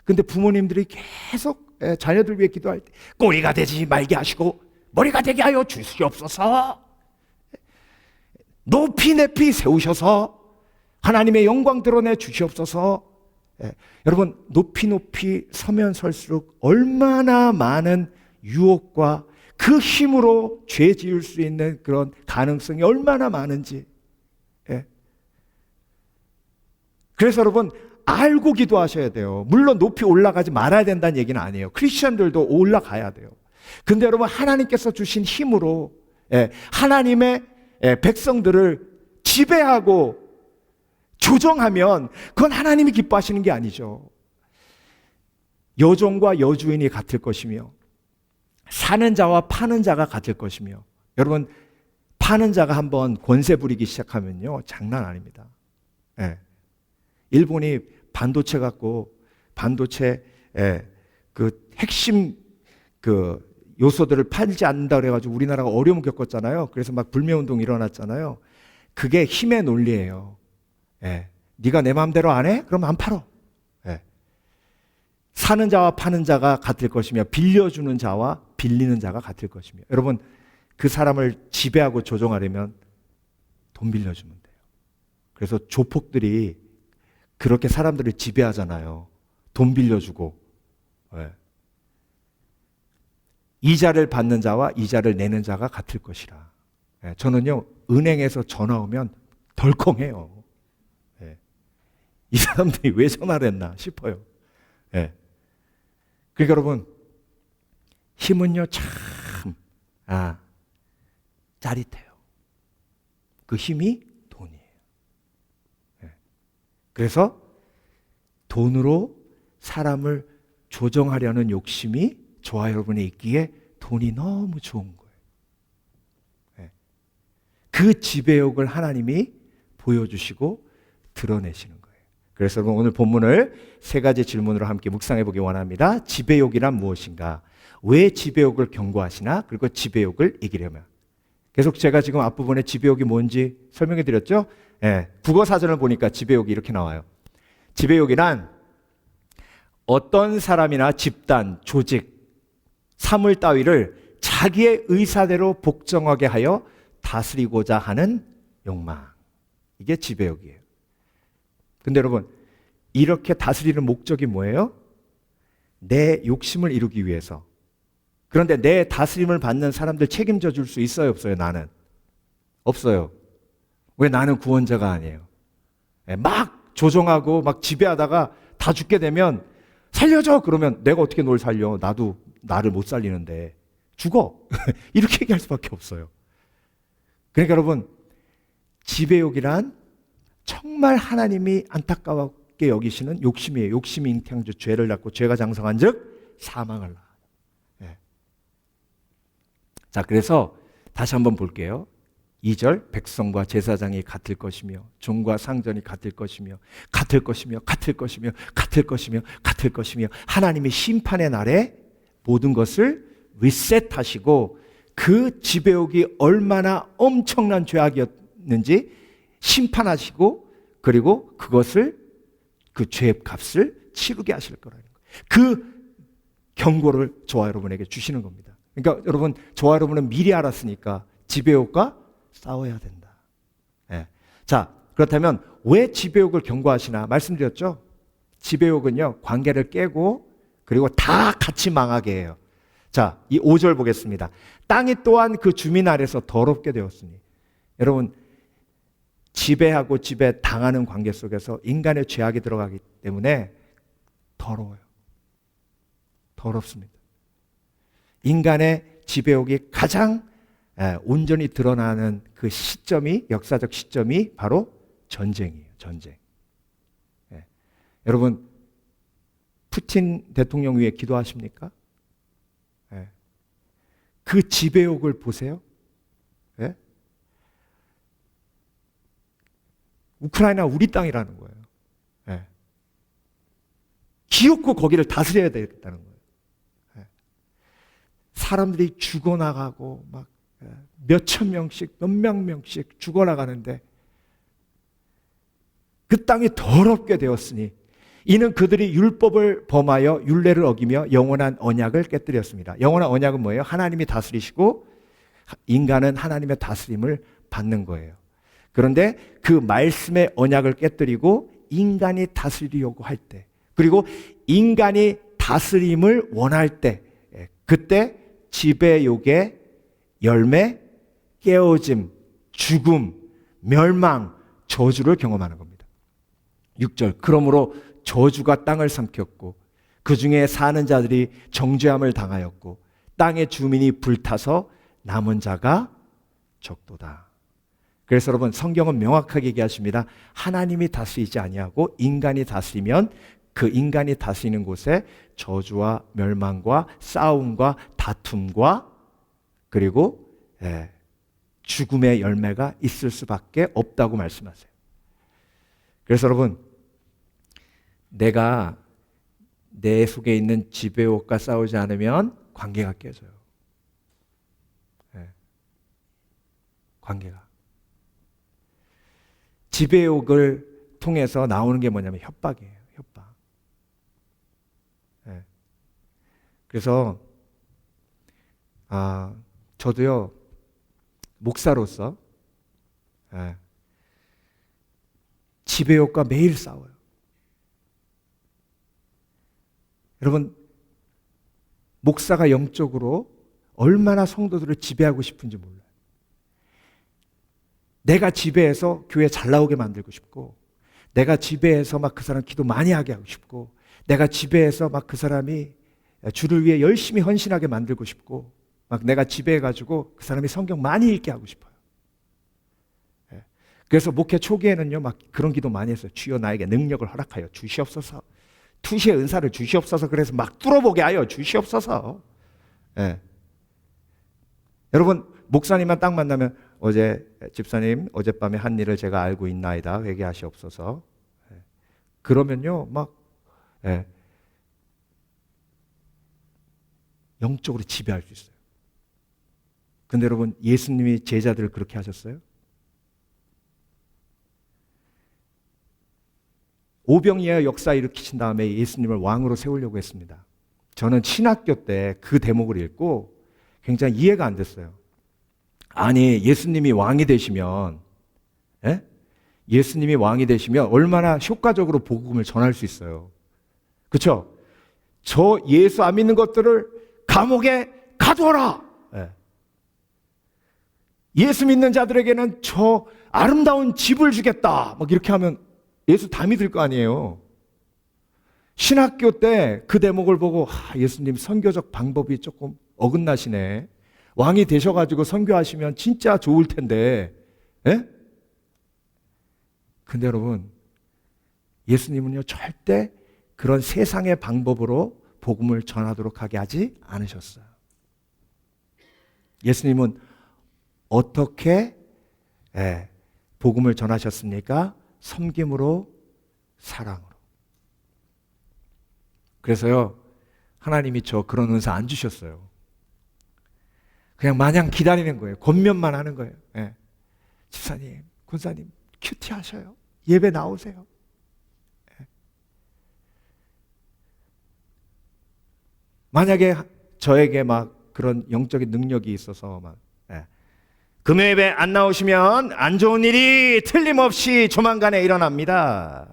근데 부모님들이 계속 자녀들 위해 기도할 때 꼬리가 되지 말게 하시고 머리가 되게 하여 주시옵소서, 높이 높이 세우셔서 하나님의 영광 드러내 주시옵소서. 여러분, 높이 높이 서면 설수록 얼마나 많은 유혹과 그 힘으로 죄 지을 수 있는 그런 가능성이 얼마나 많은지. 그래서 여러분, 알고 기도하셔야 돼요. 물론 높이 올라가지 말아야 된다는 얘기는 아니에요. 크리스천들도 올라가야 돼요. 근데 여러분, 하나님께서 주신 힘으로 하나님의 백성들을 지배하고 조정하면 그건 하나님이 기뻐하시는 게 아니죠. 여종과 여주인이 같을 것이며 사는 자와 파는 자가 같을 것이며, 여러분, 파는 자가 한번 권세 부리기 시작하면요, 장난 아닙니다. 일본이 반도체 갖고 반도체 그 핵심 그 요소들을 팔지 않는다 그래가지고 우리나라가 어려움 겪었잖아요. 그래서 막 불매운동 일어났잖아요. 그게 힘의 논리예요. 네가 내 마음대로 안 해? 그럼 안 팔어. 사는 자와 파는 자가 같을 것이며 빌려주는 자와 빌리는 자가 같을 것이며, 여러분, 그 사람을 지배하고 조종하려면 돈 빌려주면 돼요. 그래서 조폭들이 그렇게 사람들을 지배하잖아요. 돈 빌려주고. 이자를 받는 자와 이자를 내는 자가 같을 것이라. 저는요, 은행에서 전화 오면 덜컹해요. 이 사람들이 왜 전화를 했나 싶어요. 그러니까 여러분, 힘은요, 참 짜릿해요. 그 힘이 돈이에요. 그래서 돈으로 사람을 조정하려는 욕심이 저와 여러분에 있기에 돈이 너무 좋은 거예요. 그 지배욕을 하나님이 보여주시고 드러내시는 거예요. 그래서 여러분, 오늘 본문을 세 가지 질문으로 함께 묵상해 보기 원합니다. 지배욕이란 무엇인가? 왜 지배욕을 경고하시나? 그리고 지배욕을 이기려면. 계속 제가 지금 앞부분에 지배욕이 뭔지 설명해 드렸죠? 국어 사전을 보니까 지배욕이 이렇게 나와요. 지배욕이란 어떤 사람이나 집단, 조직, 사물 따위를 자기의 의사대로 복종하게 하여 다스리고자 하는 욕망. 이게 지배욕이에요. 근데 여러분, 이렇게 다스리는 목적이 뭐예요? 내 욕심을 이루기 위해서. 그런데 내 다스림을 받는 사람들 책임져 줄 수 있어요, 없어요? 나는? 없어요. 왜? 나는 구원자가 아니에요. 막 조종하고 막 지배하다가 다 죽게 되면 살려줘! 그러면 내가 어떻게 널 살려? 나도 나를 못 살리는데 죽어! 이렇게 얘기할 수밖에 없어요. 그러니까 여러분, 지배욕이란 정말 하나님이 안타깝게 여기시는 욕심이에요. 욕심이 잉태한 죄를 낳고 죄가 장성한 즉 사망을 낳아요. 자, 그래서 다시 한번 볼게요. 2절, 백성과 제사장이 같을 것이며 종과 상전이 같을 것이며 같을 것이며 같을 것이며 같을 것이며 같을 것이며, 하나님이 심판의 날에 모든 것을 리셋하시고 그 지배욕이 얼마나 엄청난 죄악이었는지 심판하시고 그리고 그것을 그 죄의 값을 치르게 하실 거라는 거예요. 그 경고를 저와 여러분에게 주시는 겁니다. 그러니까 여러분, 저와 여러분은 미리 알았으니까 지배욕과 싸워야 된다. 예. 자, 그렇다면 왜 지배욕을 경고하시나 말씀드렸죠? 지배욕은요, 관계를 깨고 그리고 다 같이 망하게 해요. 자, 이 5절 보겠습니다. 땅이 또한 그 주민 아래서 더럽게 되었으니. 여러분, 지배하고 지배당하는 관계 속에서 인간의 죄악이 들어가기 때문에 더러워요. 더럽습니다. 인간의 지배욕이 가장 온전히 드러나는 그 시점이, 역사적 시점이 바로 전쟁이에요. 전쟁. 여러분, 푸틴 대통령 위해 기도하십니까? 그 지배욕을 보세요. 우크라이나 우리 땅이라는 거예요. 기어코 거기를 다스려야 되겠다는 거예요. 사람들이 죽어나가고 막 몇천 명씩, 몇만 명씩 죽어나가는데 그 땅이 더럽게 되었으니 이는 그들이 율법을 범하여 율례를 어기며 영원한 언약을 깨뜨렸습니다. 영원한 언약은 뭐예요? 하나님이 다스리시고 인간은 하나님의 다스림을 받는 거예요. 그런데 그 말씀의 언약을 깨뜨리고 인간이 다스리려고 할 때, 그리고 인간이 다스림을 원할 때, 그때 지배욕의 열매, 깨어짐, 죽음, 멸망, 저주를 경험하는 겁니다. 6절, 그러므로 저주가 땅을 삼켰고 그 중에 사는 자들이 정죄함을 당하였고 땅의 주민이 불타서 남은 자가 적도다. 그래서 여러분, 성경은 명확하게 얘기하십니다. 하나님이 다스리지 아니하고 인간이 다스리면 그 인간이 다스리는 곳에 저주와 멸망과 싸움과 다툼과 그리고 죽음의 열매가 있을 수밖에 없다고 말씀하세요. 그래서 여러분, 내가 내 속에 있는 지배욕과 싸우지 않으면 관계가 깨져요. 관계가. 지배욕을 통해서 나오는 게 뭐냐면 협박이에요. 협박. 그래서 저도요, 목사로서 지배욕과 매일 싸워요. 여러분, 목사가 영적으로 얼마나 성도들을 지배하고 싶은지 몰라요. 내가 지배해서 교회 잘 나오게 만들고 싶고, 내가 지배해서 막 그 사람 기도 많이 하게 하고 싶고, 내가 지배해서 막 그 사람이 주를 위해 열심히 헌신하게 만들고 싶고, 막 내가 지배해가지고 그 사람이 성경 많이 읽게 하고 싶어요. 그래서 목회 초기에는요, 막 그런 기도 많이 했어요. 주여 나에게 능력을 허락하여 주시옵소서. 투시의 은사를 주시옵소서. 그래서 막 뚫어보게 하여 주시옵소서. 여러분, 목사님만 딱 만나면 어제 집사님 어젯밤에 한 일을 제가 알고 있나이다. 회개하시옵소서. 그러면요, 막 영적으로 지배할 수 있어요. 근데 여러분, 예수님이 제자들을 그렇게 하셨어요? 오병이어 역사 일으키신 다음에 예수님을 왕으로 세우려고 했습니다. 저는 신학교 때 그 대목을 읽고 굉장히 이해가 안 됐어요. 아니, 예수님이 왕이 되시면, 예수님이 왕이 되시면 얼마나 효과적으로 복음을 전할 수 있어요. 그렇죠? 저 예수 안 믿는 것들을 감옥에 가두어라. 예수 믿는 자들에게는 저 아름다운 집을 주겠다. 막 이렇게 하면 예수 다 믿을 거 아니에요. 신학교 때 그 대목을 보고 예수님 선교적 방법이 조금 어긋나시네. 왕이 되셔가지고 선교하시면 진짜 좋을 텐데. 근데 여러분, 예수님은요, 절대 그런 세상의 방법으로 복음을 전하도록 하게 하지 않으셨어요. 예수님은 어떻게 복음을 전하셨습니까? 섬김으로, 사랑으로. 그래서요, 하나님이 저 그런 은사 안 주셨어요. 그냥 마냥 기다리는 거예요. 권면만 하는 거예요. 집사님, 권사님 큐티하셔요. 예배 나오세요. 만약에 저에게 막 그런 영적인 능력이 있어서 막 금요 예배 안 나오시면 안 좋은 일이 틀림없이 조만간에 일어납니다.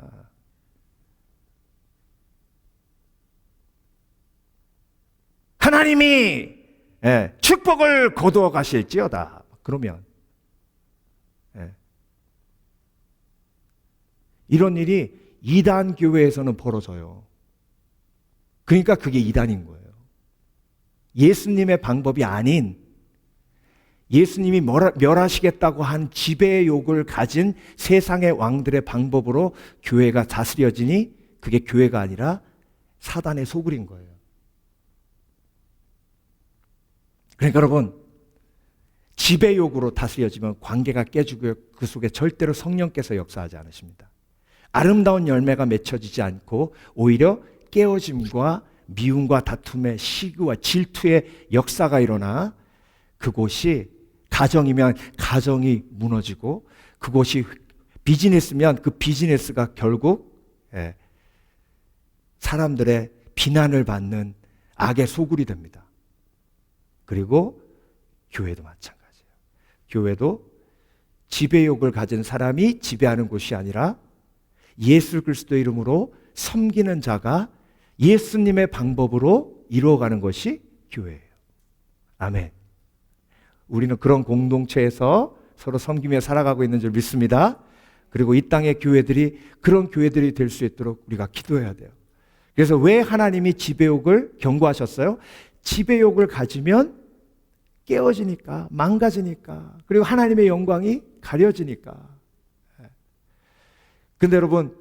하나님이 축복을 거두어 가실지어다. 그러면 이런 일이 이단 교회에서는 벌어져요. 그러니까 그게 이단인 거예요. 예수님의 방법이 아닌 예수님이 멸하시겠다고 한 지배의 욕을 가진 세상의 왕들의 방법으로 교회가 다스려지니 그게 교회가 아니라 사단의 소굴인 거예요. 그러니까 여러분, 지배욕으로 다스려지면 관계가 깨지고요. 그 속에 절대로 성령께서 역사하지 않으십니다. 아름다운 열매가 맺혀지지 않고 오히려 깨어짐과 미움과 다툼의 시기와 질투의 역사가 일어나 그곳이 가정이면 가정이 무너지고 그곳이 비즈니스면 그 비즈니스가 결국 사람들의 비난을 받는 악의 소굴이 됩니다. 그리고 교회도 마찬가지예요. 교회도 지배욕을 가진 사람이 지배하는 곳이 아니라 예수 그리스도의 이름으로 섬기는 자가 예수님의 방법으로 이루어가는 것이 교회예요. 아멘. 우리는 그런 공동체에서 서로 섬기며 살아가고 있는 줄 믿습니다. 그리고 이 땅의 교회들이 그런 교회들이 될 수 있도록 우리가 기도해야 돼요. 그래서 왜 하나님이 지배욕을 경고하셨어요? 지배욕을 가지면 깨어지니까, 망가지니까, 그리고 하나님의 영광이 가려지니까. 근데 여러분,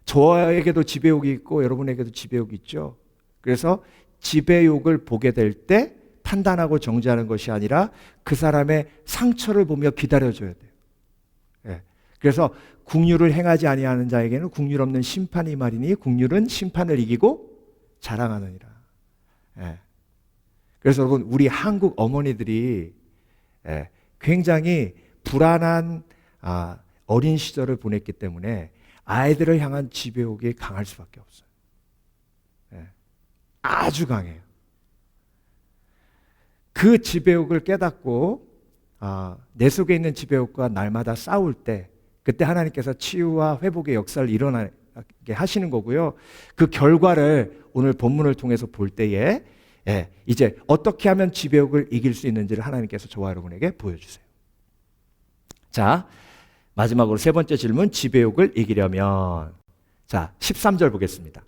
저에게도 지배욕이 있고 여러분에게도 지배욕이 있죠. 그래서 지배욕을 보게 될 때 판단하고 정죄하는 것이 아니라 그 사람의 상처를 보며 기다려줘야 돼요. 그래서 국률을 행하지 아니하는 자에게는 국률 없는 심판이 말이니 국률은 심판을 이기고 자랑하느니라. 그래서 여러분, 우리 한국 어머니들이 굉장히 불안한 어린 시절을 보냈기 때문에 아이들을 향한 지배욕이 강할 수밖에 없어요. 아주 강해요. 그 지배욕을 깨닫고 내 속에 있는 지배욕과 날마다 싸울 때 그때 하나님께서 치유와 회복의 역사를 일어나게 하시는 거고요. 그 결과를 오늘 본문을 통해서 볼 때에 이제 어떻게 하면 지배욕을 이길 수 있는지를 하나님께서 저와 여러분에게 보여주세요. 자, 마지막으로 세 번째 질문, 지배욕을 이기려면. 자, 13절 보겠습니다.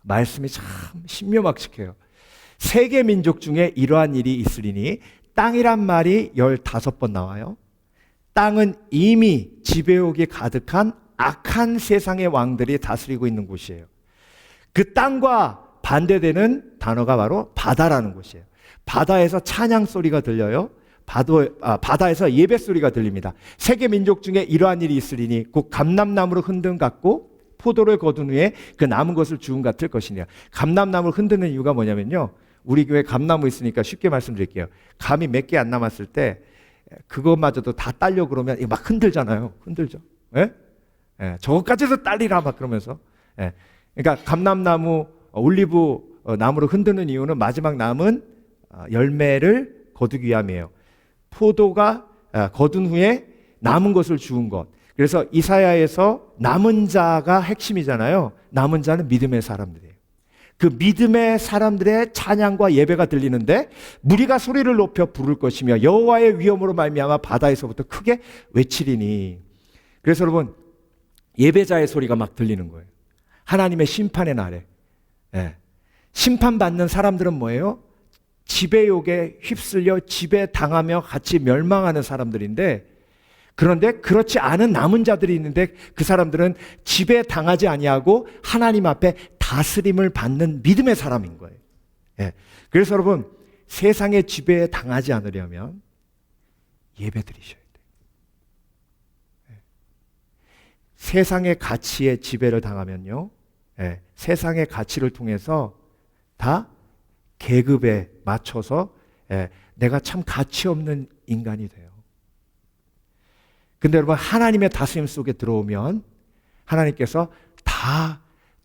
말씀이 참 신묘막측해요. 세계 민족 중에 이러한 일이 있으리니 땅이란 말이 15번 나와요. 땅은 이미 지배욕이 가득한 악한 세상의 왕들이 다스리고 있는 곳이에요. 그 땅과 반대되는 단어가 바로 바다라는 곳이에요. 바다에서 찬양 소리가 들려요. 바다에서 예배 소리가 들립니다. 세계 민족 중에 이러한 일이 있으리니 곧 감람나무로 흔든 같고 포도를 거둔 후에 그 남은 것을 주운 같을 것이냐. 감람나무를 흔드는 이유가 뭐냐면요, 우리 교회 감나무 있으니까 쉽게 말씀드릴게요. 감이 몇 개 안 남았을 때 그것마저도 다 딸려 그러면 막 흔들잖아요. 흔들죠. 저것까지도 딸리라 막 그러면서. 그러니까 감람나무, 올리브 나무를 흔드는 이유는 마지막 남은 열매를 거두기 위함이에요. 포도가 거둔 후에 남은 것을 주운 것. 그래서 이사야에서 남은 자가 핵심이잖아요. 남은 자는 믿음의 사람들이에요. 그 믿음의 사람들의 찬양과 예배가 들리는데 무리가 소리를 높여 부를 것이며 여호와의 위엄으로 말미암아 바다에서부터 크게 외치리니. 그래서 여러분, 예배자의 소리가 막 들리는 거예요. 하나님의 심판의 날에. 심판받는 사람들은 뭐예요? 지배욕에 휩쓸려 지배당하며 같이 멸망하는 사람들인데, 그런데 그렇지 않은 남은 자들이 있는데 그 사람들은 지배당하지 아니하고 하나님 앞에 다스림을 받는 믿음의 사람인 거예요. 그래서 여러분, 세상의 지배에 당하지 않으려면 예배 드리셔야 돼요. 세상의 가치에 지배를 당하면요, 세상의 가치를 통해서 다 계급에 맞춰서 내가 참 가치 없는 인간이 돼요. 근데 여러분, 하나님의 다스림 속에 들어오면 하나님께서 다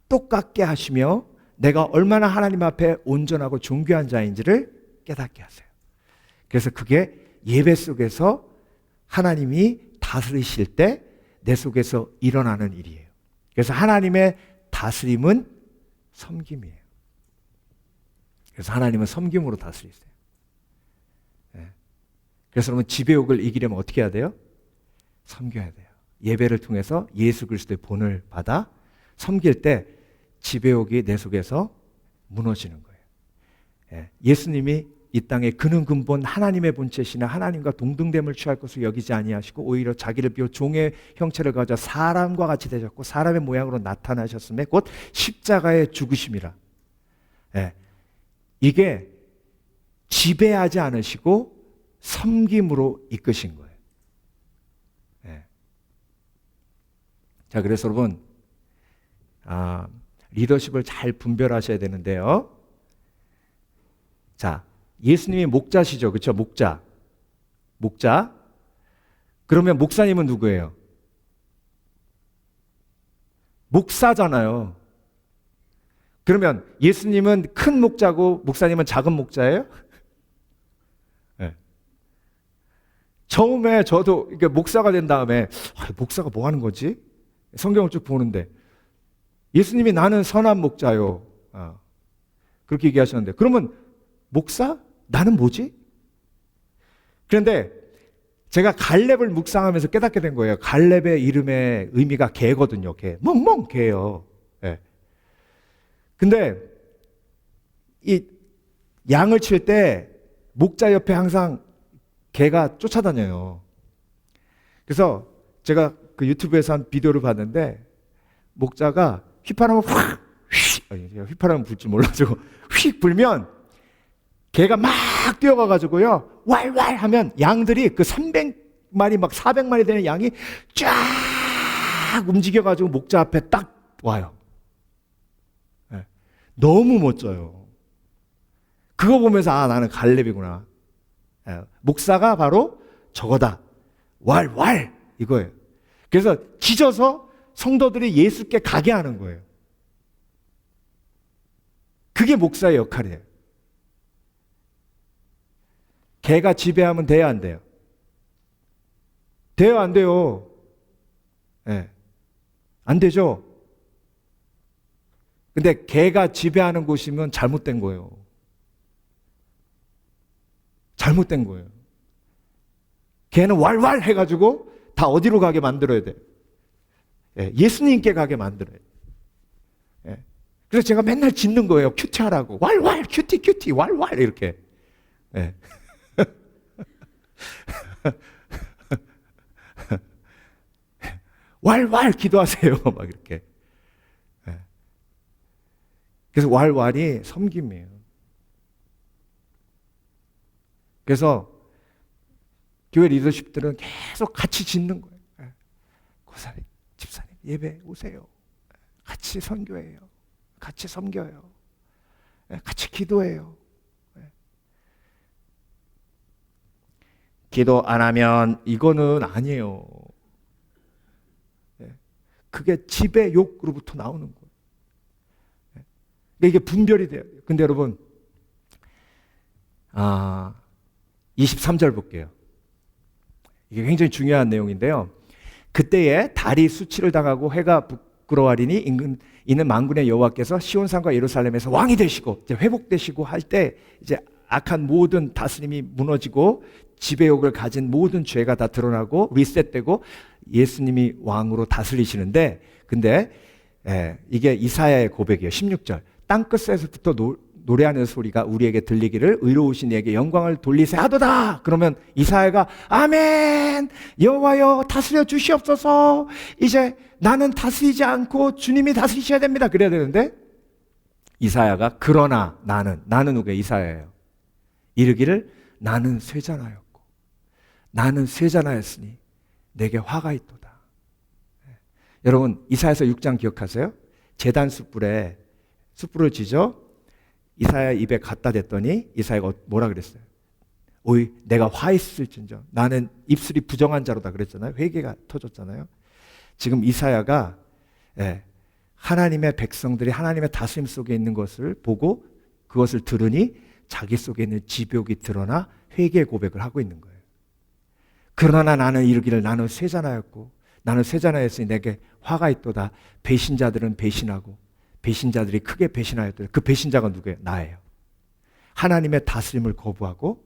똑같게 하시며 내가 얼마나 하나님 앞에 온전하고 존귀한 자인지를 깨닫게 하세요. 그래서 그게 예배 속에서 하나님이 다스리실 때 내 속에서 일어나는 일이에요. 그래서 하나님의 다스림은 섬김이에요. 그래서 하나님은 섬김으로 다스리세요. 그래서 여러분 지배욕을 이기려면 어떻게 해야 돼요? 섬겨야 돼요. 예배를 통해서 예수 그리스도의 본을 받아 섬길 때 지배욕이 내 속에서 무너지는 거예요. 예수님이 이 땅에 그는 근본 하나님의 본체시나 하나님과 동등됨을 취할 것을 여기지 아니하시고 오히려 자기를 비워 종의 형체를 가져 사람과 같이 되셨고 사람의 모양으로 나타나셨음에 곧 십자가의 죽으심이라. 이게 지배하지 않으시고 섬김으로 이끄신 거예요. 자, 그래서 여러분, 리더십을 잘 분별하셔야 되는데요. 자, 예수님이 목자시죠, 그렇죠? 목자. 그러면 목사님은 누구예요? 목사잖아요. 그러면 예수님은 큰 목자고 목사님은 작은 목자예요? 네. 처음에 저도 이렇게 목사가 된 다음에 목사가 뭐 하는 거지? 성경을 쭉 보는데 예수님이 나는 선한 목자요. 그렇게 얘기하셨는데 그러면 목사? 나는 뭐지? 그런데 제가 갈렙을 묵상하면서 깨닫게 된 거예요. 갈렙의 이름의 의미가 개거든요. 개. 멍멍 개예요. 네. 근데 이 양을 칠 때 목자 옆에 항상 개가 쫓아다녀요. 그래서 제가 그 유튜브에서 한 비디오를 봤는데 목자가 휘파람을 휘파람 불 줄 몰라가지고 휙 불면 개가 막 뛰어가가지고요 왈왈 하면 양들이 그 300마리 막 400마리 되는 양이 쫙 움직여가지고 목자 앞에 딱 와요. 네. 너무 멋져요. 그거 보면서 나는 갈렙이구나. 네. 목사가 바로 저거다. 왈왈 이거예요. 그래서 짖어서 성도들이 예수께 가게 하는 거예요. 그게 목사의 역할이에요. 개가 지배하면 돼요, 안 돼요? 돼요, 안 돼요? 네. 안 되죠? 근데 개가 지배하는 곳이면 잘못된 거예요. 잘못된 거예요. 개는 왈왈 해가지고 다 어디로 가게 만들어야 돼요? 예수님께 가게 만들어야 돼요. 그래서 제가 맨날 짖는 거예요. 큐티하라고. 왈왈, 큐티, 왈왈 이렇게. 왈왈 기도하세요. 막 이렇게. 그래서 왈왈이 섬김이에요. 그래서 교회 리더십들은 계속 같이 짖는 거예요. 고사님, 집사님, 예배 오세요. 같이 선교해요. 같이 섬겨요. 같이 기도해요. 기도 안 하면 이거는 아니에요. 그게 지배욕으로부터 나오는 거예요. 이게 분별이 돼요. 근데 여러분, 23절 볼게요. 이게 굉장히 중요한 내용인데요. 그때에 달이 수치를 당하고 해가 부끄러워하리니 이는 만군의 여호와께서 시온산과 예루살렘에서 왕이 되시고 이제 회복되시고 할 때 이제 악한 모든 다스림이 무너지고 지배욕을 가진 모든 죄가 다 드러나고 리셋되고 예수님이 왕으로 다스리시는데 근데 이게 이사야의 고백이에요. 16절. 땅끝에서부터 노래하는 소리가 우리에게 들리기를 의로우신 이에게 영광을 돌리세 하도다. 그러면 이사야가 아멘 여호와여 다스려 주시옵소서. 이제 나는 다스리지 않고 주님이 다스리셔야 됩니다. 그래야 되는데 이사야가 그러나 나는 누구예요? 이사야예요. 이르기를 나는 쇠잔하였고 나는 쇠잔하였으니 내게 화가 있도다. 여러분 이사야서 6장 기억하세요? 제단 숯불을 지져 이사야 입에 갖다 댔더니 이사야가 뭐라 그랬어요? 오이 내가 화 있을진저 나는 입술이 부정한 자로다 그랬잖아요. 회개가 터졌잖아요. 지금 이사야가 예, 하나님의 백성들이 하나님의 다스림 속에 있는 것을 보고 그것을 들으니 자기 속에 있는 지벽이 드러나 회개 고백을 하고 있는 거예요. 그러나 나는 이르기를 나는 쇠자나였고 나는 쇠자나였으니 내게 화가 있도다. 배신자들은 배신하고 배신자들이 크게 배신하였더라. 그 배신자가 누구예요? 나예요. 하나님의 다스림을 거부하고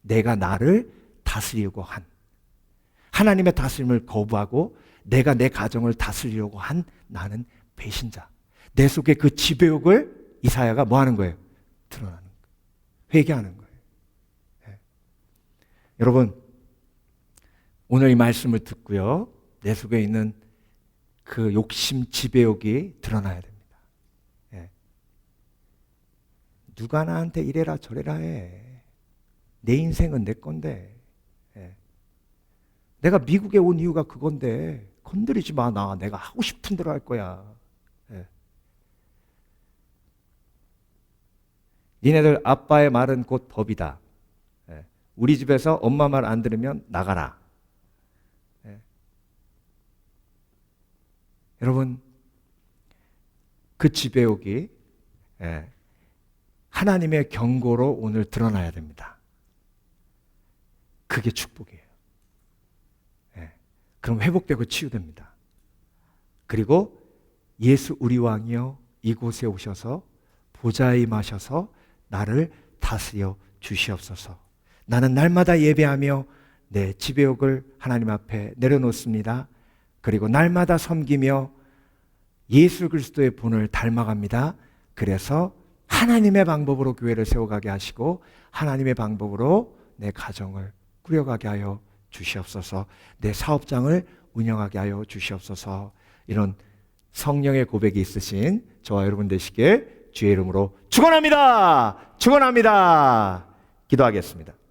내가 나를 다스리려고 한, 하나님의 다스림을 거부하고 내가 내 가정을 다스리려고 한 나는 배신자. 내 속에 그 지배욕을 이사야가 뭐 하는 거예요? 드러나는 거예요. 회개하는 거예요. 네. 여러분, 오늘 이 말씀을 듣고요, 내 속에 있는 그 욕심, 지배욕이 드러나야 됩니다. 네. 누가 나한테 이래라 저래라 해. 내 인생은 내 건데. 네. 내가 미국에 온 이유가 그건데 건드리지 마. 나 내가 하고 싶은 대로 할 거야. 네. 니네들 아빠의 말은 곧 법이다. 네. 우리 집에서 엄마 말 안 들으면 나가라. 네. 여러분, 그 지배욕이 하나님의 경고로 오늘 드러나야 됩니다. 그게 축복이에요. 그럼 회복되고 치유됩니다. 그리고 예수 우리 왕이여 이곳에 오셔서 보좌에 임하셔서 나를 다스려 주시옵소서. 나는 날마다 예배하며 내 지배욕을 하나님 앞에 내려놓습니다. 그리고 날마다 섬기며 예수 그리스도의 본을 닮아갑니다. 그래서 하나님의 방법으로 교회를 세워가게 하시고 하나님의 방법으로 내 가정을 꾸려가게 하여 주시옵소서. 내 사업장을 운영하게 하여 주시옵소서. 이런 성령의 고백이 있으신 저와 여러분 되시길 주의 이름으로 축원합니다. 축원합니다. 기도하겠습니다.